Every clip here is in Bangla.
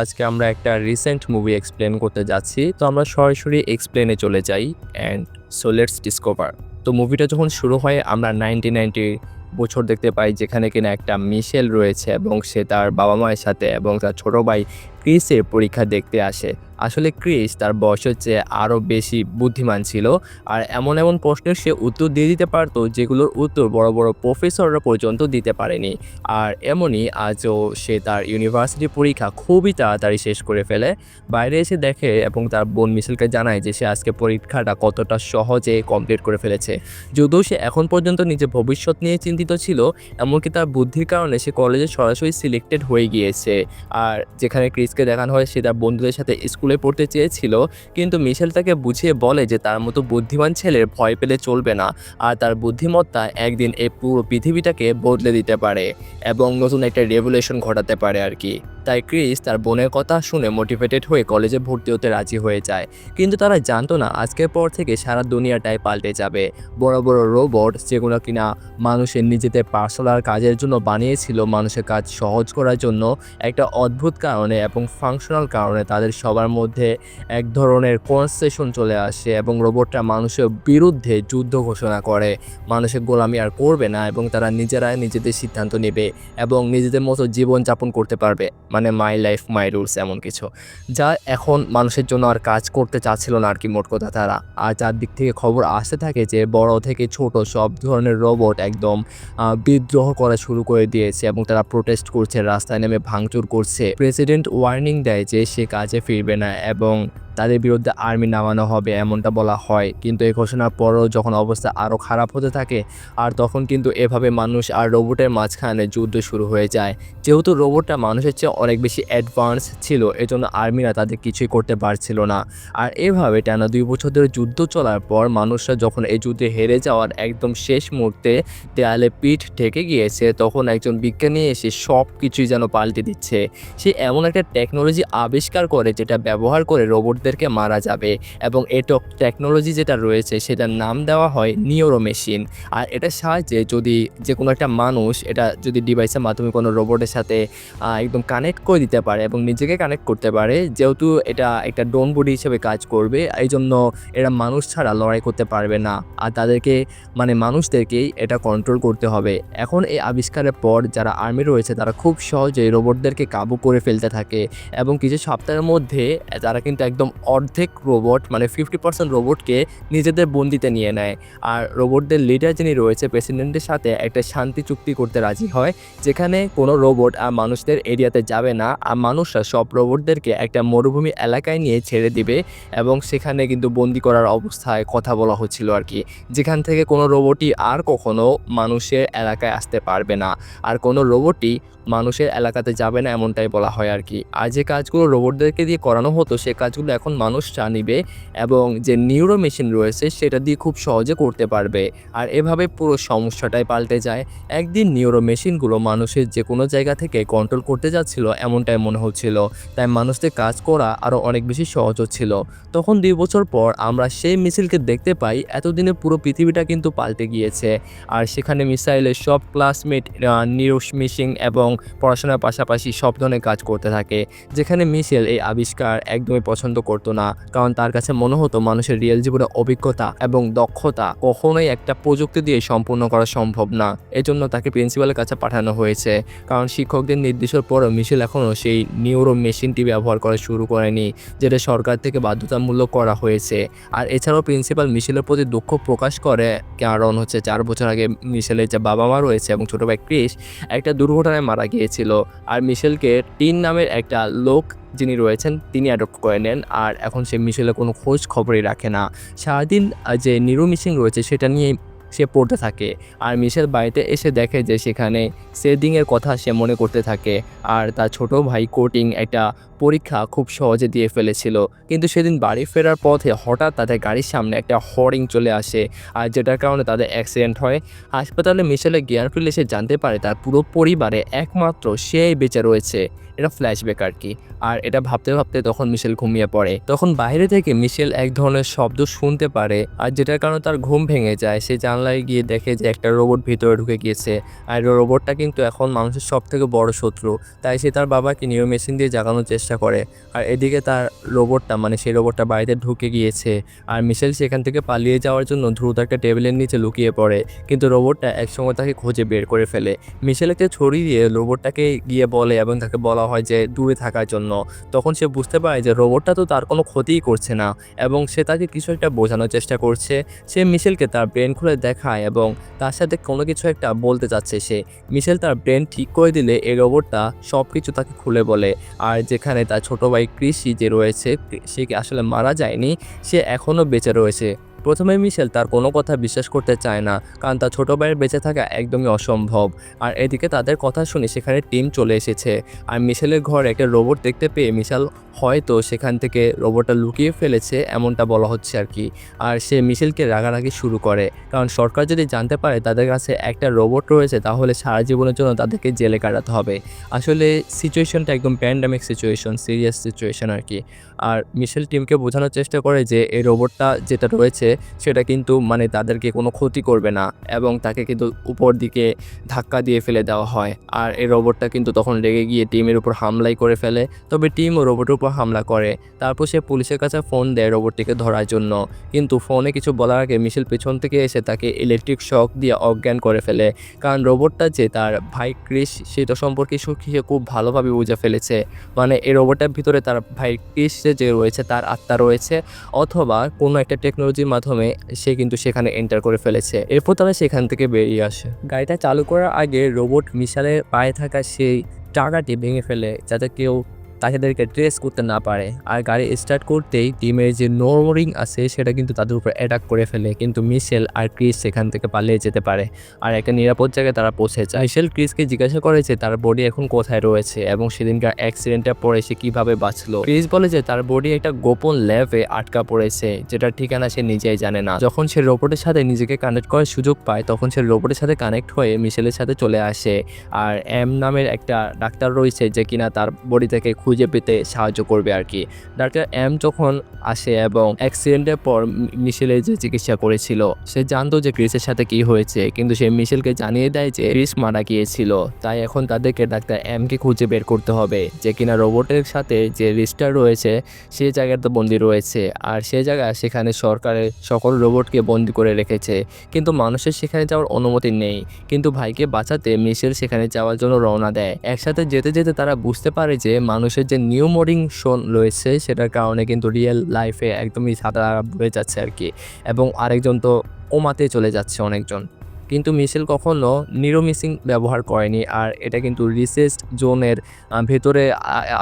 আজকে আমরা একটা রিসেন্ট মুভি এক্সপ্লেন করতে যাচ্ছি। তো আমরা সরাসরি এক্সপ্লেনে চলে যাই অ্যান্ড সো লেটস ডিসকভার। তো মুভিটা যখন শুরু হয় আমরা 1990 বছর দেখতে পাই, যেখানে কিনা একটা মিশেল রয়েছে এবং সে তার বাবা মায়ের সাথে এবং তার ছোট ভাই ক্রিসের পরীক্ষা দেখতে আসে। আসলে ক্রিস তার বয়সের চেয়ে আরও বেশি বুদ্ধিমান ছিল, আর এমন এমন প্রশ্নের সে উত্তর দিয়ে দিতে পারতো যেগুলোর উত্তর বড় বড় প্রফেসররা পর্যন্ত দিতে পারেনি। আর এমনই আজও সে তার ইউনিভার্সিটি পরীক্ষা খুবই তাড়াতাড়ি শেষ করে ফেলে। বাইরে এসে দেখে এবং তার বোন মিশেলকে জানায় যে সে আজকে পরীক্ষাটা কতটা সহজে কমপ্লিট করে ফেলেছে। যদিও সে এখন পর্যন্ত নিজের ভবিষ্যৎ নিয়ে চিন্তিত ছিল, এমনকি তার বুদ্ধির কারণে সে কলেজে সরাসরি সিলেক্টেড হয়ে গিয়েছে। আর যেখানে ক্রিসকে দেখানো হয় সে তার বন্ধুদের সাথে স্কুলে পড়তে চেয়েছিল, কিন্তু মিশেল তাকে বুঝিয়ে বলে যে তার মতো বুদ্ধিমান ছেলের ভয় পেলে চলবে না, আর তার বুদ্ধিমত্তা একদিন এই পুরো পৃথিবীটাকে বদলে দিতে পারে এবং নতুন একটা রেভলিউশন ঘটাতে পারে আর কি। তাই ক্রিস তার বোনের কথা শুনে মোটিভেটেড হয়ে কলেজে ভর্তি হতে রাজি হয়ে যায়। কিন্তু তারা জানতো না আজকের পর থেকে সারা দুনিয়াটাই পাল্টে যাবে। বড় বড় রোবট যেগুলো কিনা মানুষের নিজেদের পার্সোনাল কাজের জন্য বানিয়েছিল, মানুষের কাজ সহজ করার জন্য, একটা অদ্ভুত কারণে এবং ফাংশনাল কারণে তাদের সবার মধ্যে এক ধরনের কনসেশন চলে আসে এবং রোবটটা মানুষের বিরুদ্ধে যুদ্ধ ঘোষণা করে। মানুষের গোলামি আর করবে না এবং তারা নিজেরাই নিজেদের সিদ্ধান্ত নেবে এবং নিজেদের মতো জীবনযাপন করতে পারবে, মানে মাই লাইফ মাই রুলস এমন কিছু, যা এখন মানুষের জন্য আর কাজ করতে চাচ্ছিল না আর কি, মোট কথা তারা। আর চারদিক থেকে খবর আসতে থাকে যে বড় থেকে ছোট সব ধরনের রোবট একদম বিদ্রোহ করা শুরু করে দিয়েছে এবং তারা প্রোটেস্ট করছে, রাস্তায় নেমে ভাঙচুর করছে। প্রেসিডেন্ট ওয়ার্নিং দেয় যে সে কাজে ফিরবে না এবং তাদের বিরুদ্ধে আর্মি নামানো হবে, এমনটা বলা হয়। কিন্তু এই ঘোষণার পরও যখন অবস্থা আরও খারাপ হতে থাকে, আর তখন কিন্তু এভাবে মানুষ আর রোবটের মাঝখানে যুদ্ধ শুরু হয়ে যায়। যেহেতু রোবটটা মানুষের চেয়ে অনেক বেশি অ্যাডভান্স ছিল, এজন্য আর্মিরা তাদের কিছুই করতে পারছিল না। আর এভাবে টানা 2 বছর ধরে যুদ্ধ চলার পর মানুষরা যখন এই যুদ্ধে হেরে যাওয়ার একদম শেষ মুহূর্তে দেয়ালে পিঠ ঠেকে গিয়েছে, তখন একজন বিজ্ঞানী এসে সব কিছুই যেন পাল্টে দিচ্ছে। সে এমন একটা টেকনোলজি আবিষ্কার করে যেটা ব্যবহার করে রোবটদেরকে মারা যাবে, এবং এই টেকনোলজি যেটা রয়েছে সেটার নাম দেওয়া হয় নিউরো মেশিন। আর এটার সাহায্যে যদি যে কোনো একটা মানুষ এটা যদি ডিভাইসের মাধ্যমে কোনো রোবটের সাথে একদম কানেক্ট করে দিতে পারে এবং নিজেকে কানেক্ট করতে পারে, যেহেতু এটা একটা ড্রোন বডি হিসেবে কাজ করবে, এই জন্য এরা মানুষ ছাড়া লড়াই করতে পারবে না, আর তাদেরকে মানে মানুষদেরকেই এটা কন্ট্রোল করতে হবে। এখন এই আবিষ্কারের পর যারা আর্মি রয়েছে তারা খুব সহজেই রোবটদেরকে কাবু করে ফেলতে থাকে এবং কিছু সপ্তাহের মধ্যে তারা কিন্তু একদম অর্ধেক রোবট মানে 50% রোবটকে নিজেদের বন্দিতে নিয়ে নেয়। আর রোবটদের লিডার যিনি রয়েছে প্রেসিডেন্টের সাথে একটা শান্তি চুক্তি করতে রাজি হয়, যেখানে কোনো রোবট আর মানুষদের এরিয়াতে যাবে না, আর মানুষরা সব রোবটদেরকে একটা মরুভূমি এলাকায় নিয়ে ছেড়ে দিবে এবং সেখানে কিন্তু বন্দি করার অবস্থায় কথা বলা হচ্ছিল আর কি, যেখান থেকে কোনো রোবটই আর কখনো মানুষের এলাকায় আসতে পারবে না, আর কোনো রোবটই মানুষের এলাকাতে যাবে না, এমনটাই বলা হয় আর কি। আর যে কাজগুলো রোবটদেরকে দিয়ে করানো হতো সে কাজগুলো এখন মানুষরা নিবে এবং যে নিউরো মেশিন রয়েছে সেটা দিয়ে খুব সহজে করতে পারবে। আর এভাবে পুরো সমস্যাটাই পাল্টে যায়। একদিন নিউরো মেশিনগুলো মানুষের যে কোনো জায়গা থেকে কন্ট্রোল করতে যাচ্ছিল এমনটাই মনে হচ্ছিল, তাই মানুষদের কাজ করা আরও অনেক বেশি সহজ হচ্ছিল। তখন 2 বছর পর আমরা সেই মিছিলকে দেখতে পাই। এতদিনে পুরো পৃথিবীটা কিন্তু পাল্টে গিয়েছে, আর সেখানে মিসাইলের সব ক্লাসমেট নিউরো মেশিন এবং পড়াশোনার পাশাপাশি সব ধরনের কাজ করতে থাকে। যেখানে মিশেল এই আবিষ্কার একদমই পছন্দ করতো না, কারণ তার কাছে মনে হতো মানুষের রিয়েল জীবনে অভিজ্ঞতা এবং দক্ষতা কখনোই একটা প্রযুক্তি দিয়ে সম্পূর্ণ করা সম্ভব না। এজন্য তাকে প্রিন্সিপালের কাছে পাঠানো হয়েছে, কারণ শিক্ষকদের নির্দেশের পরও মিশেল এখনও সেই নিউরো মেশিনটি ব্যবহার করা শুরু করেনি, যেটা সরকার থেকে বাধ্যতামূলক করা হয়েছে। আর এছাড়াও প্রিন্সিপাল মিশেলের প্রতি দুঃখ প্রকাশ করে, কারণ হচ্ছে 4 বছর আগে মিশেলের যে বাবা মা রয়েছে এবং ছোটো ভাই ক্রিস একটা দুর্ঘটনায় মারা গিয়েছিল। আর মিশেলকে টিন নামের একটা লোক যিনি রয়েছেন তিনি অ্যাডপ্ট করে নেন, আর এখন সে মিশেলের কোনো খোঁজ খবরই রাখে না। সারাদিন যে নিউরো মেশিন রয়েছে সেটা নিয়ে সে পড়তে থাকে। আর মিশেল বাড়িতে এসে দেখে যে সেখানে সেদিংয়ের কথা সে মনে করতে থাকে, আর তার ছোট ভাই কোটিং একটা পরীক্ষা খুব সহজে দিয়ে ফেলেছিল। কিন্তু সেদিন বাড়ি ফেরার পথে হঠাৎ তাদের গাড়ির সামনে একটা হরিং চলে আসে, আর যেটার কারণে তাদের অ্যাক্সিডেন্ট হয়। হাসপাতালে মিশেলের জ্ঞান ফিরলে সে জানতে পারে তার পুরো পরিবারে একমাত্র সেই বেঁচে রয়েছে। এটা ফ্ল্যাশব্যাক আর কি। আর এটা ভাবতে ভাবতে তখন মিশেল ঘুমিয়ে পড়ে। তখন বাইরে থেকে মিশেল এক ধরনের শব্দ শুনতে পারে, আর যেটার কারণে তার ঘুম ভেঙে যায়। সে জানালা জানলায় গিয়ে দেখে যে একটা রোবট ভিতরে ঢুকে গিয়েছে, আর রোবটটা কিন্তু এখন মানুষের সবথেকে বড় শত্রু। তাই সে তার বাবাকে নিউ মেশিন দিয়ে জাগানোর চেষ্টা করে। আর এদিকে তার রোবটটা মানে সেই রোবটটা বাড়িতে ঢুকে গিয়েছে, আর মিশেল সেখান থেকে পালিয়ে যাওয়ার জন্য দ্রুত একটা টেবিলের নিচে লুকিয়ে পড়ে, কিন্তু রোবটটা একসময় তাকে খুঁজে বের করে ফেলে। মিশেল একটা ছড়ি দিয়ে রোবটটাকে গিয়ে বলে এবং তাকে বলা হয় যে দূরে থাকার জন্য। তখন সে বুঝতে পারে যে রোবটটা তো তার কোনো ক্ষতিই করছে না এবং সে তাকে কিছু একটা বোঝানোর চেষ্টা করছে। সে মিশেলকে তার ব্রেন খুলে দেখায় এবং তার সাথে কোনো কিছু একটা বলতে চাচ্ছে সে। মিশেল তার ব্রেন ঠিক করে দিলে এই রোবটটা সব কিছু তাকে খুলে বলে। আর যেখানে তার ছোট ভাই কৃষি যে রয়েছে, সে কি আসলে মারা যায়নি, সে এখনও বেঁচে রয়েছে। প্রথমে মিশেল তার কোনো কথা বিশ্বাস করতে চায় না, কারণ তার ছোটো ভাইয়ের বেঁচে থাকা একদমই অসম্ভব। আর এদিকে তাদের কথা শুনে সেখানে টিম চলে এসেছে, আর মিশেলের ঘরে একটা রোবট দেখতে পেয়ে মিশেল হয়তো সেখান থেকে রোবটটা লুকিয়ে ফেলেছে এমনটা বলা হচ্ছে আর কি। আর সে মিশেলকে রাগারাগি শুরু করে, কারণ সরকার যদি জানতে পারে তাদের কাছে একটা রোবট রয়েছে তাহলে সারা জীবনের জন্য তাদেরকে জেলে কাটাতে হবে। আসলে সিচুয়েশনটা একদম প্যান্ডামিক সিচুয়েশন, সিরিয়াস সিচুয়েশন আর কি। আর মিশেল টিমকে বোঝানোর চেষ্টা করে যে এই রোবটটা যেটা রয়েছে সেটা কিন্তু মানে তাদেরকে কোনো ক্ষতি করবে না, এবং তাকে কিন্তু উপর দিকে ধাক্কা দিয়ে ফেলে দেওয়া হয়। আর এই রোবটটা কিন্তু তখন রেগে গিয়ে টিমের উপর হামলাই করে ফেলে, তবে টিমও রোবটের উপর হামলা করে। তারপর সে পুলিশের কাছে ফোন দেয় রোবটটিকে ধরার জন্য, কিন্তু ফোনে কিছু বলার আগে মিশেল পেছন থেকে এসে তাকে ইলেকট্রিক শক দিয়ে অজ্ঞান করে ফেলে, কারণ রোবটটা যে তার ভাই ক্রিস সেটা সম্পর্কে সে খুব ভালোভাবে বুঝে ফেলেছে। মানে এই রোবটটার ভিতরে তার ভাই ক্রিস যে রয়েছে তার আত্মা রয়েছে, অথবা কোনো একটা টেকনোলজির মাধ্যমে সে কিন্তু সেখানে এন্টার করে ফেলেছে। এরপর তারা সেখান থেকে বেরিয়ে আসে। গাড়িটা চালু করার আগে রোবট মিশেলের পায়ে থাকা সেই টাকাটি ভেঙে ফেলে যাতে কেউ তাদেরকে ট্রেস করতে না পারে। আর গাড়ি স্টার্ট করতেই টিমের যে নোরিং আছে সেটা কিন্তু তাদের উপর অ্যাটাক করে ফেলে, কিন্তু মিশেল আর ক্রিস সেখান থেকে পালিয়ে যেতে পারে আর একটা নিরাপদ জায়গায় তারা পৌঁছে যায়। মিশেল ক্রিসকে জিজ্ঞাসা করে যে তার বডি এখন কোথায় রয়েছে এবং সেদিনকার অ্যাক্সিডেন্টে পরে সে কীভাবে বাঁচলো। ক্রিস বলে যে তার বডি একটা গোপন ল্যাবে আটকা পড়েছে, যেটার ঠিকানা সে নিজেই জানে না। যখন সে রোবটের সাথে নিজেকে কানেক্ট করার সুযোগ পায় তখন সে রোবটের সাথে কানেক্ট হয়ে মিশেলের সাথে চলে আসে। আর এম নামের একটা ডাক্তার রয়েছে যে কিনা তার বডি থেকে খুঁজে পেতে সাহায্য করবে আর কি। ডাক্তার এম যখন আসে এবং অ্যাক্সিডেন্টের পর মিশেলের যে চিকিৎসা করেছিল, সে জানতো যে ক্রিসের সাথে কি হয়েছে, কিন্তু সে মিশেলকে জানিয়ে দেয় যে ক্রিস মারা গিয়েছিল। তাই এখন তাদেরকে ডাক্তার এমকে খুঁজে বের করতে হবে, যে কিনা রোবটের সাথে যে রিস্টার রয়েছে সে জায়গাতে বন্দি রয়েছে। আর সে জায়গায় সেখানে সরকারের সকল রোবটকে বন্দি করে রেখেছে, কিন্তু মানুষের সেখানে যাওয়ার অনুমতি নেই। কিন্তু ভাইকে বাঁচাতে মিশেল সেখানে যাওয়ার জন্য রওনা দেয়। একসাথে যেতে যেতে তারা বুঝতে পারে যে মানুষের যে নিউমোরিং শোন রয়েছে সেটার কারণে কিন্তু রিয়েল লাইফে একদমই সাদা হয়ে যাচ্ছে আর কি, এবং আরেকজন তো ওমাতে চলে যাচ্ছে অনেকজন। কিন্তু মিশেল কখনো নিউরোমিসিং ব্যবহার করেনি, আর এটা কিন্তু রিসার্চ জোনের ভেতরে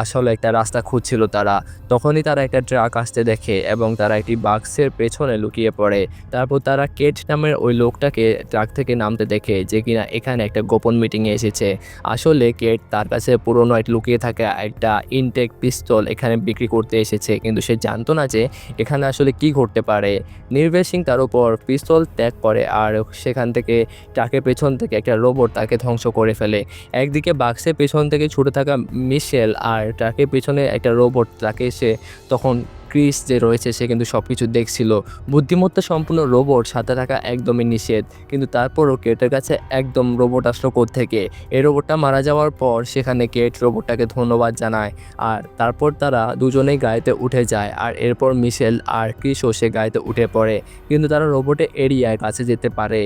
আসলে একটা রাস্তা খুঁজছিল তারা। তখনই তারা একটা ট্রাক আসতে দেখে এবং তারা একটি বাক্সের পেছনে লুকিয়ে পড়ে। তারপর তারা কেট নামের ওই লোকটাকে ট্রাক থেকে নামতে দেখে যে কিনা এখানে একটা গোপন মিটিংয়ে এসেছে। আসলে কেট তার কাছে পুরনো একটা লুকিয়ে থাকা একটা ইনটেক পিস্তল এখানে বিক্রি করতে এসেছে, কিন্তু সে জানতো না যে এখানে আসলে কি ঘটতে পারে। নির্ভয় সিং তার উপর পিস্তল ত্যাগ করে, আর সেখান থেকে ট্রাকের পেছন থেকে একটা রোবট তাকে ধ্বংস করে ফেলে। একদিকে বাক্সের পেছন থেকে ছুটে থাকা মিশেল আর ট্রাকের পেছনে একটা রোবট তাকে এসে তখন ক্রিস যে রয়েছে সে কিন্তু সব কিছু দেখছিল। বুদ্ধিমত্তা সম্পূর্ণ রোবট সাথে থাকা একদমই নিষেধ, কিন্তু তারপরও কেটের কাছে একদম রোবট আসলো থেকে। এই রোবটটা মারা যাওয়ার পর সেখানে কেট রোবটটাকে ধন্যবাদ জানায়, আর তারপর তারা দুজনেই গাড়িতে উঠে যায়। আর এরপর মিশেল আর ক্রিসও সে গাড়িতে উঠে পড়ে, কিন্তু তারা রোবটের এরিয়ায় কাছে যেতে পারে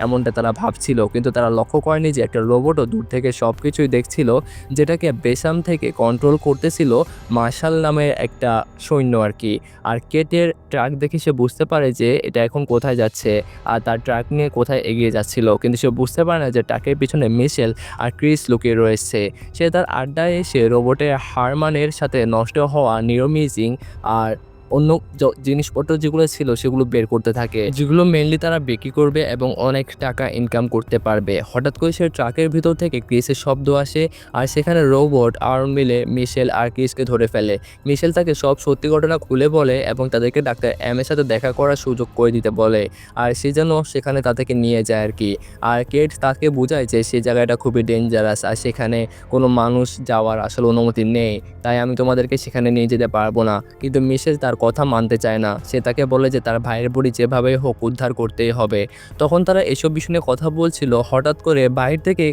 এমনটা তারা ভাবছিল, কিন্তু তারা লক্ষ্য করেনি যে একটা রোবটও দূর থেকে সব কিছুই দেখছিল, যেটাকে বেসাম থেকে কন্ট্রোল করতেছিল মার্শাল নামের একটা সৈন্য আর কি। আর কেটের ট্রাক দেখে সে বুঝতে পারে যে এটা এখন কোথায় যাচ্ছে আর তার ট্রাক নিয়ে কোথায় এগিয়ে যাচ্ছিল, কিন্তু সে বুঝতে পারে না যে ট্রাকের পিছনে মিশেল আর ক্রিস লুকিয়ে রয়েছে। সে তার আড্ডায় এসে রোবটের হারমানের সাথে নষ্ট হওয়া নিউরোমিজিং আর অন্য জিনিসপত্র যেগুলো ছিল সেগুলো বের করতে থাকে, যেগুলো মেনলি তারা বিক্রি করবে এবং অনেক টাকা ইনকাম করতে পারবে। হঠাৎ করে সে ট্রাকের ভিতর থেকে ক্রিসের শব্দ আসে, আর সেখানে রোবট আর্ম মিলে মিশেল আর ক্রিসকে ধরে ফেলে। মিশেল তাকে সব সত্যি ঘটনা খুলে বলে এবং তাদেরকে ডাক্তার এম এর সাথে দেখা করার সুযোগ করে দিতে বলে, আর সে যেন সেখানে তাদেরকে নিয়ে যায় আর কি। আর কেট তাকে বোঝায় যে সেই জায়গাটা খুবই ডেঞ্জারাস আর সেখানে কোনো মানুষ যাওয়ার আসলে অনুমতি নেই, তাই আমি তোমাদেরকে সেখানে নিয়ে যেতে পারবো না। কিন্তু মিশেল তার কথা মানতে চায় না। সে তাকে বলে যে তার ভাইয়ের বডি যেভাবেই হোক উদ্ধার করতেই হবে। তখন তারা এসব বিষয় নিয়ে কথা বলছিল, হঠাৎ করে বাইরে থেকে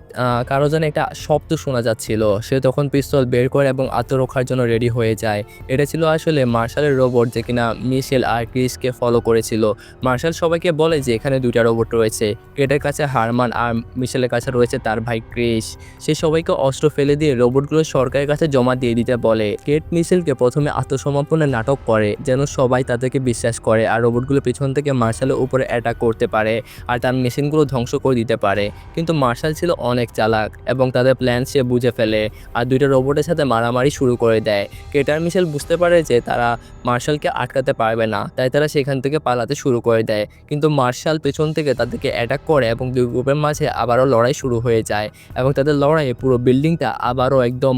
কারো যেন একটা শব্দ শোনা যাচ্ছিল। সে তখন পিস্তল বের করে এবং আত্মরক্ষার জন্য রেডি হয়ে যায়। এটা ছিল আসলে মার্শালের রোবট, যে কিনা মিশেল আর ক্রিসকে ফলো করেছিল। মার্শাল সবাইকে বলে যে এখানে 2টা রোবট রয়েছে, কেটের কাছে হারমান আর মিশেলের কাছে রয়েছে তার ভাই ক্রিস। সে সবাইকে অস্ত্র ফেলে দিয়ে রোবটগুলো সরকারের কাছে জমা দিয়ে দিতে বলে। কেট মিশেলকে প্রথমে আত্মসমর্পণের নাটক করে যেন সবাই তাদেরকে বিশ্বাস করে, আর রোবটগুলো পিছন থেকে মার্শালের উপরে অ্যাটাক করতে পারে আর তার মেশিনগুলো ধ্বংস করে দিতে পারে। কিন্তু মার্শাল ছিল অনেক চালাক এবং তাদের প্ল্যান সে বুঝে ফেলে আর 2টা রোবটের সাথে মারামারি শুরু করে দেয়। কেট আর মিশেল বুঝতে পারে যে তারা মার্শালকে আটকাতে পারবে না, তাই তারা সেখান থেকে পালাতে শুরু করে দেয়। কিন্তু মার্শাল পেছন থেকে তাদেরকে অ্যাটাক করে এবং 2 গ্রুপের মাঝে আবারও লড়াই শুরু হয়ে যায় এবং তাদের লড়াইয়ে পুরো বিল্ডিংটা আবারও একদম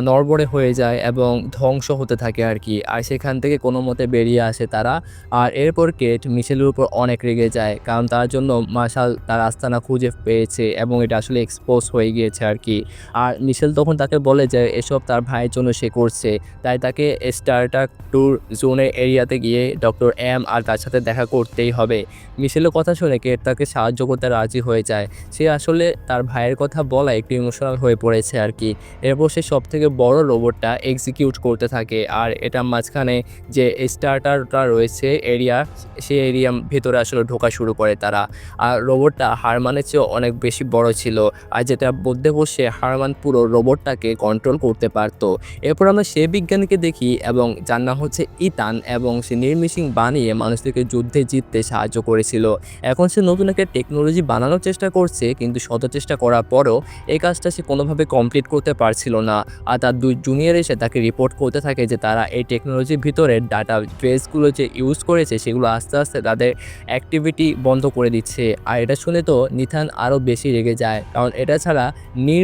নড়বড়ে হয়ে যায় এবং ধ্বংস হতে থাকে আর কি। আর সেখান থেকে কোনো মতে বেরিয়ে আসে তারা। আর এরপর কেট মিশেলের উপর অনেক রেগে যায়, কারণ তার জন্য মার্শাল তার আস্তানা খুঁজে পেয়েছে এবং এটা আসলে এক্সপোজ হয়ে গিয়েছে আর কি। আর মিশেল তখন তাকে বলে যে এসব তার ভাইয়ের জন্য সে করছে, তাই তাকে স্টার্টার ট্যুর জোনের এরিয়াতে গিয়ে ডক্টর এম আর তার সাথে দেখা করতেই হবে। মিশেলের কথা শুনে কেট তাকে সাহায্য করতে রাজি হয়ে যায়। সে আসলে তার ভাইয়ের কথা বলা একটু ইমোশনাল হয়ে পড়েছে আর কি। এরপর সে সবথেকে বড় রোবটটা এক্সিকিউট করতে থাকে, আর এটা মাঝখানে যে স্টার্টারটা রয়েছে এরিয়া, সেই এরিয়ার ভেতরে আসলে ঢোকা শুরু করে তারা। আর রোবটটা হারমানের চেয়েও অনেক বেশি বড় ছিল, আর যেটা বলতে বসে হারমান পুরো রোবটটাকে কন্ট্রোল করতে পারত। এরপর আমরা সে বিজ্ঞানীকে দেখি এবং যার নাম হচ্ছে ইথান, এবং সে নির্মিশিং বানিয়ে মানুষদেরকে যুদ্ধে জিততে সাহায্য করেছিল। এখন সে নতুন একটা টেকনোলজি বানানোর চেষ্টা করছে, কিন্তু শত চেষ্টা করার পরও এই কাজটা সে কোনোভাবে কমপ্লিট করতে পারছিল না। আর তার 2 জুনিয়র এসে তাকে রিপোর্ট করতে থাকে যে তারা এই টেকনোলজির ভিতরে ডাটা বেসগুলো যে ইউজ করেছে সেগুলো আস্তে আস্তে তাদের অ্যাক্টিভিটি বন্ধ করে দিচ্ছে। আর এটা শুনে তো নিথান আরও বেশি রেগে যায়, কারণ এটা ছাড়া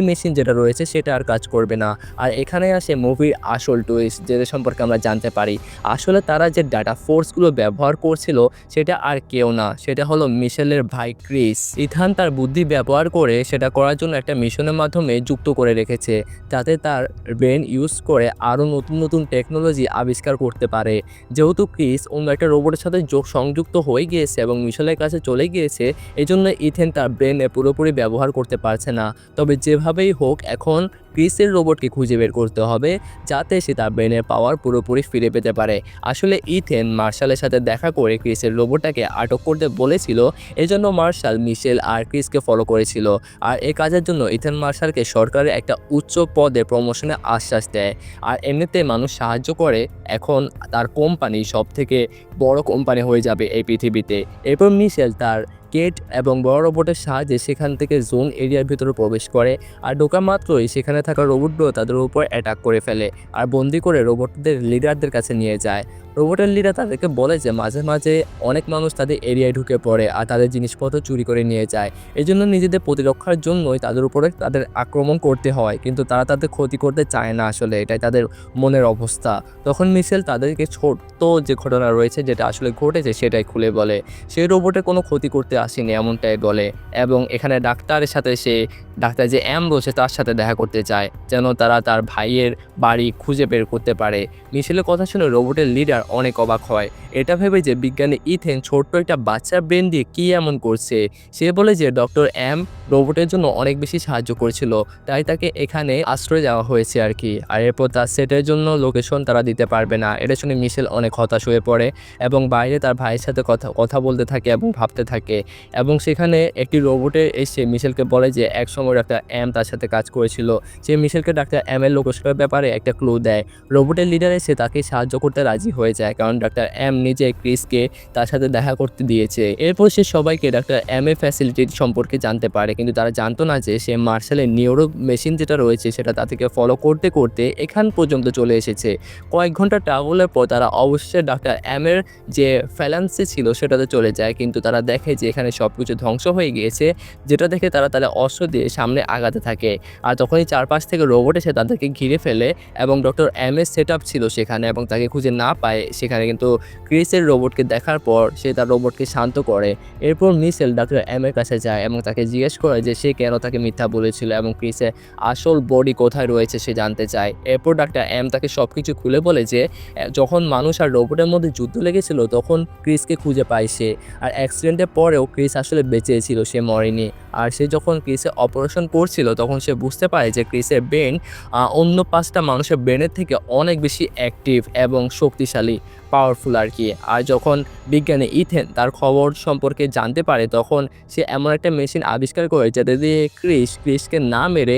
মেশিন যেটা রয়েছে সেটা আর কাজ করবে না। আর এখানে আসে মুভির আসল টুইস্ট, যেটা সম্পর্কে আমরা জানতে পারি আসলে তারা যে ডাটা ফোর্সগুলো ব্যবহার করছিল সেটা আর কেউ না, সেটা হলো মিশেলের ভাই ক্রিস। ইথান তার বুদ্ধি ব্যবহার করে সেটা করার জন্য একটা মিশনের মাধ্যমে যুক্ত করে রেখেছে, যাতে তার ব্রেন ইউজ করে আরও নতুন নতুন টেকনোলজি আবিষ্কার করতে পারে। যেহেতু ক্রিস অন্য একটা রোবটের সাথে সংযুক্ত হয়ে গিয়েছে এবং মিশেলের কাছে চলে গিয়েছে, এই জন্য ইথেন তার ব্রেনে পুরোপুরি ব্যবহার করতে পারছে না। তবে যেভাবেই হোক এখন ক্রিসের রোবটকে খুঁজে বের করতে হবে, যাতে সে তার ব্রেনের পাওয়ার পুরোপুরি ফিরে পেতে পারে। আসলে ইথেন মার্শালের সাথে দেখা করে ক্রিসের রোবটটাকে আটক করতে বলেছিল, এজন্য মার্শাল মিশেল আর ক্রিসকে ফলো করেছিল। আর এই কাজের জন্য ইথেন মার্শালকে সরকারের একটা উচ্চ পদে প্রমোশনের আশ্বাস দেয়। আর এমনিতে মানুষ সাহায্য করে, এখন তার কোম্পানি সবথেকে বড় কোম্পানি হয়ে যাবে এই পৃথিবীতে। এরপর মিশেল তার কেট এবং বড় রোবটের সাহায্যে সেখান থেকে জোন এরিয়ার ভিতরে প্রবেশ করে, আর ঢোকা মাত্রই সেখানে থাকা রোবটগুলো তাদের উপর অ্যাটাক করে ফেলে আর বন্দি করে রোবটদের লিডারদের কাছে নিয়ে যায়। রোবটের লিডার তাদেরকে বলে যে মাঝে মাঝে অনেক মানুষ তাদের এরিয়ায় ঢুকে পড়ে আর তাদের জিনিসপত্র চুরি করে নিয়ে যায়, এই জন্য নিজেদের প্রতিরক্ষার জন্যই তাদের উপরে তাদের আক্রমণ করতে হয়, কিন্তু তারা তাদের ক্ষতি করতে চায় না, আসলে এটাই তাদের মনের অবস্থা। তখন মিশেল তাদেরকে ছোট্ট যে ঘটনা রয়েছে যেটা আসলে ঘটেছে সেটাই খুলে বলে। সেই রোবটের কোনো ক্ষতি করতে আসেনি এমনটাই বলে, এবং এখানে ডাক্তারের সাথে সে ডাক্তার যে এম রয়েছে তার সাথে দেখা করতে চায়, যেন তারা তার ভাইয়ের বাড়ি খুঁজে বের করতে পারে। মিশেলের কথা শুনে রোবটের লিডার অনেক অবাক হয়, এটা ভেবে যে বিজ্ঞানী ইথেন ছোট্ট একটা বাচ্চার ব্রেন দিয়ে কী এমন করছে। সে বলে যে ডক্টর এম রোবটের জন্য অনেক বেশি সাহায্য করেছিল, তাই তাকে এখানে আশ্রয় দেওয়া হয়েছে আর কি। আর এরপর তার সেটের জন্য লোকেশন তারা দিতে পারবে না। এটা শুনে মিশেল অনেক হতাশ হয়ে পড়ে এবং বাইরে তার ভাইয়ের সাথে কথা বলতে থাকে এবং ভাবতে থাকে। এবং সেখানে একটি রোবটে এসে মিশেলকে বলে যে একসময় ডাক্তার এম তার সাথে কাজ করেছিল। সে মিশেলকে ডাক্তার এম এর লোকেশনের ব্যাপারে একটা ক্লু দেয়। রোবটের লিডার এসে তাকে সাহায্য করতে রাজি হয়ে যায়, কারণ ডাক্তার এম নিজে ক্রিসকে তার সাথে দেখা করতে দিয়েছে। এরপর সে সবাইকে ডাক্তার এম এর ফ্যাসিলিটির সম্পর্কে জানতে পারে, কিন্তু তারা জানতো না যে সে মার্শালের নিউরো মেশিন যেটা রয়েছে সেটা তাদেরকে ফলো করতে করতে এখান পর্যন্ত চলে এসেছে। কয়েক ঘন্টা ট্রাভেলের পর তারা অবশ্যই ডাক্তার এম এর যে ফ্যালান্সি ছিল সেটাতে চলে যায়, কিন্তু তারা দেখে যে এখানে সেখানে সব কিছু ধ্বংস হয়ে গিয়েছে, যেটা দেখে তারা তাহলে অস্ত্র দিয়ে সামনে আগাতে থাকে। আর তখনই চারপাশ থেকে রোবট এসে তাদেরকে ঘিরে ফেলে এবং ডক্টর এম এর সেট আপ ছিল সেখানে এবং তাকে খুঁজে না পায়। সেখানে কিন্তু ক্রিসের রোবটকে দেখার পর সে তার রোবটকে শান্ত করে। এরপর মিশেল ডক্টর এম এর কাছে যায় এবং তাকে জিজ্ঞেস করে যে সে কেন তাকে মিথ্যা বলেছিল এবং ক্রিসের আসল বডি কোথায় রয়েছে সে জানতে চায়। এরপর ডাক্তার এম তাকে সব কিছু খুলে বলে যে যখন মানুষ আর রোবটের মধ্যে যুদ্ধ লেগেছিল তখন ক্রিসকে খুঁজে পায় সে। আর অ্যাক্সিডেন্টের পরেও ক্রিস আসলে বেঁচে ছিল, সে মরেনি। আর সে যখন ক্রিসের অপারেশন করছিল তখন সে বুঝতে পারে যে ক্রিসের ব্রেন অন্য 5টা মানুষের ব্রেনের থেকে অনেক বেশি অ্যাক্টিভ এবং শক্তিশালী, পাওয়ারফুল আর কি। আর যখন বিজ্ঞানী ইথেন তার খবর সম্পর্কে জানতে পারে তখন সে এমন একটা মেশিন আবিষ্কার করে যাতে দিয়ে ক্রিসকে না মেরে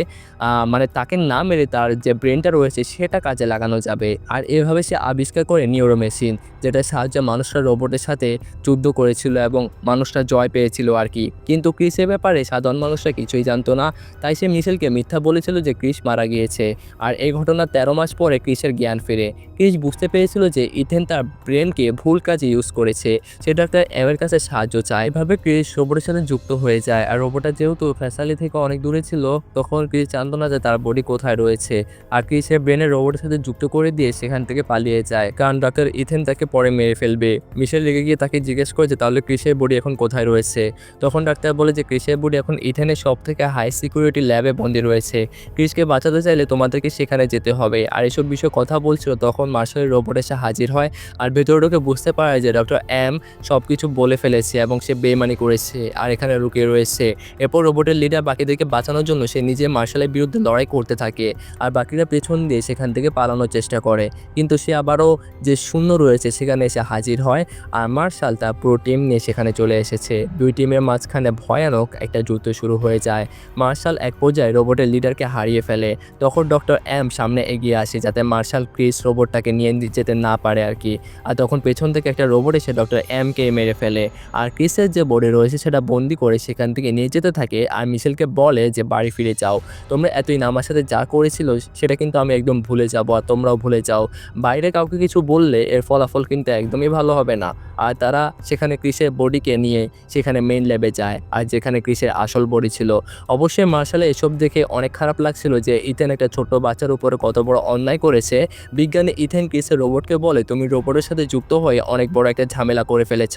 মানে তাকে না মেরে তার যে ব্রেনটা রয়েছে সেটা কাজে লাগানো যাবে। আর এভাবে সে আবিষ্কার করে নিউরো মেশিন, যেটার সাহায্যে মানুষরা রোবটের সাথে যুদ্ধ করেছিল এবং মানুষরা জয় পেয়েছিল আর কি। কিন্তু ক্রিসের ব্যাপারে সাধারণ মানুষরা কিছুই জানতো না, তাই সে মিশেলকে মিথ্যা বলেছিল যে ক্রিস মারা গিয়েছে। আর এই ঘটনার 13 মাস পরে ক্রিসের জ্ঞান ফেরে। ক্রিস বুঝতে পেরেছিল যে ইথেন তার ব্রেনকে ভুল কাজে ইউজ করেছে, সে ডাক্তার এমের কাছে সাহায্য চায়। এভাবে ক্রিস রোবটের সাথে যুক্ত হয়ে যায়। আর রোবটটা যেহেতু ফ্যাসালি থেকে অনেক দূরে ছিল তখন ক্রিস জানতো না যে তার বডি কোথায় রয়েছে। আর ক্রিসের ব্রেনের রোবটের সাথে যুক্ত করে দিয়ে সেখান থেকে পালিয়ে যায়, কারণ ডাক্তার ইথেন তাকে পরে মেরে ফেলবে। মিশেল রেগে গিয়ে তাকে জিজ্ঞেস করে যে তাহলে ক্রিসের বডি এখন কোথায় রয়েছে। তখন ডাক্তার বলে যে ক্রিসের বডি এখন ইথেনের সব থেকে হাই সিকিউরিটি ল্যাবে বন্দী রয়েছে, ক্রিসকে বাঁচাতে চাইলে তোমাদেরকে সেখানে যেতে হবে। আর এসব বিষয়ে কথা বলছিল তখন মার্শালের রোবট এসে হাজির হয় আর ভেতরে ঢুকে বুঝতে পারে যে ডক্টর এম সব কিছু বলে ফেলেছে এবং সে বেইমানি করেছে আর এখানে লুকিয়ে রয়েছে। এরপর রোবটের লিডার বাকিদেরকে বাঁচানোর জন্য সে নিজে মার্শালের বিরুদ্ধে লড়াই করতে থাকে আর বাকিরা পেছন দিয়ে সেখান থেকে পালানোর চেষ্টা করে, কিন্তু সে আবারও যে শূন্য রয়েছে সেখানে এসে হাজির হয়। আর মার্শাল তার পুরো টিম নিয়ে সেখানে চলে এসেছে। দুই টিমের মাঝখানে ভয়ানক একটা যুদ্ধ শুরু হয়ে যায়। মার্শাল এক পর্যায়ে রোবটের লিডারকে হারিয়ে ফেলে। তখন ডক্টর এম সামনে এগিয়ে আসে যাতে মার্শাল ক্রিস রোবটটাকে নিয়ে যেতে না পারে আর কি। আর তখন পেছন থেকে একটা রোবট এসে ডক্টর এমকে মেরে ফেলে আর ক্রিসের যে বডি রয়েছে সেটা বন্দি করে সেখান থেকে নিয়ে যেতে থাকে। আর মিশেলকে বলে যে বাড়ি ফিরে যাও, তোমরা এতদিন আমার সাথে যা করেছিল সেটা কিন্তু আমি একদম ভুলে যাবো আর তোমরাও ভুলে যাও। বাইরে কাউকে কিছু বললে এর ফলাফল কিন্তু একদমই ভালো হবে না। আর তারা সেখানে ক্রিসের বডিকে নিয়ে সেখানে মেইন ল্যাবে যায় আর যেখানে ক্রিসের আসল বডি ছিল। অবশ্যই মার্শালে এসব দেখে অনেক খারাপ লাগছিল যে ইথেন একটা ছোট্ট বাচ্চার উপরে কত বড় অন্যায় করেছে। বিজ্ঞানী ইথেন ক্রিসের রোবটকে বলে তুমি রোবটের সাথে যুক্ত হয়ে অনেক বড় একটা ঝামেলা করে ফেলেছ,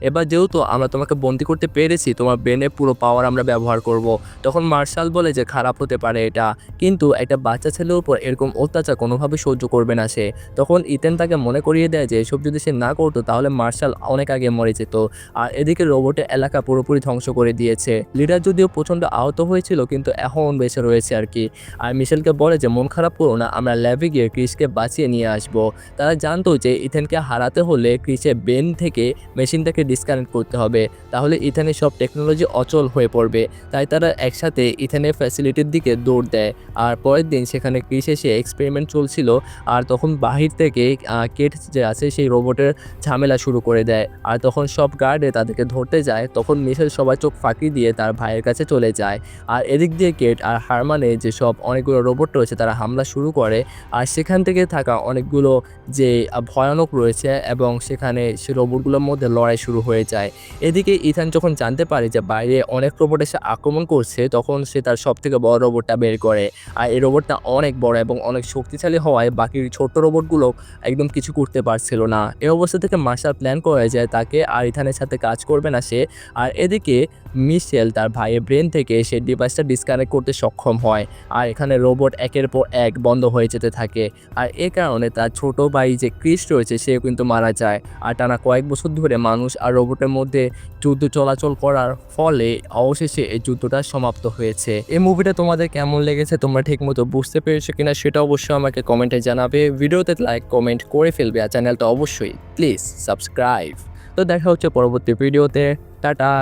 এবার যেহেতু আমরা তোমাকে বন্দি করতে পেরেছি তোমার ব্রেনের পুরো পাওয়ার আমরা ব্যবহার করব। তখন মার্শাল বলে যে খারাপ হতে পারে এটা, কিন্তু একটা বাচ্চা ছেলের উপর এরকম অত্যাচার কোনোভাবে সহ্য করবে না সে। তখন ইথেন তাকে মনে করিয়ে দেয় যে এসব যদি সে না করতো তাহলে মার্শাল অনেক আগে মরে যেত। আর এদিকে রোবটের এলাকা পুরোপুরি ধ্বংস করে দিয়েছে। লিডার যদিও প্রচণ্ড আহত হয়েছিল কিন্তু এখন বেঁচে রয়েছে আর কি। আর মিশেলকে বলে যে মন খারাপ করো না, আমরা ল্যাবে গিয়ে ক্রিসকে বাঁচিয়ে নিয়ে আসবো। তারা জানতো যে ইথেনকে হারাতে হলে ক্রিসের ব্রেন থেকে মেশিনটাকে ডিসকানেক্ট করতে হবে, তাহলে ইথেনের সব টেকনোলজি অচল হয়ে পড়বে। তাই তারা একসাথে ইথেনের ফ্যাসিলিটির দিকে দৌড় দেয়। আর পরের দিন সেখানে ক্রিস এসে এক্সপেরিমেন্ট চলছিল আর তখন বাহির থেকে কেট যে আছে সেই রোবটের ঝামেলা শুরু করে দেয়। আর তখন সব গার্ডে তাদেরকে ধরতে যায়, তখন মিশেল সবাই চোখ ফাঁকি দিয়ে তার ভাইয়ের কাছে চলে যায়। আর এদিক দিয়ে কেট আর হারমানে যে সব অনেকগুলো রোবট রয়েছে তারা হামলা শুরু করে। আর সেখান থেকে থাকা অনেকগুলো যে ভয়ানক রয়েছে এবং সেখানে সে রোবটগুলোর মধ্যে লড়াই শুরু হয়ে যায়। এদিকে ইথান যখন জানতে পারে যে বাইরে অনেক রোবট এসে আক্রমণ করছে তখন সে তার সবথেকে বড় রোবটটা বের করে। আর এই রোবটটা অনেক বড় এবং অনেক শক্তিশালী হওয়ায় বাকি ছোট্ট রোবটগুলো একদম কিছু করতে পারছিল না। এই অবস্থা থেকে মার্শাল প্ল্যান করে যে তাকে আর ইথানের সাথে কাজ করবে না সে। আর এদিকে মিশেল তার ভাইয়ের ব্রেন থেকে সে ডিভাইসটা ডিসকানেক্ট করতে সক্ষম হয়। আর এখানে রোবট একের পর এক বন্ধ হয়ে যেতে থাকে। আর এ কারণে তার ছোট ভাই যে ক্রিস রয়েছে সে কিন্তু মারা যায়। আর টানা কয়েক বছর ধরে মানুষ আর রোবটের মধ্যে যুদ্ধ চলাচল করার ফলে অবশেষে এই যুদ্ধটা সমাপ্ত হয়েছে। এই মুভিটা তোমাদের কেমন লেগেছে, তোমরা ঠিকমতো বুঝতে পেরেছো কিনা সেটা অবশ্যই আমাকে কমেন্টে জানাবে। ভিডিওতে লাইক কমেন্ট করে ফেলবে আর চ্যানেলটা অবশ্যই প্লিজ সাবস্ক্রাইব। তো দেখা হচ্ছে পরবর্তী ভিডিওতে। টাটা।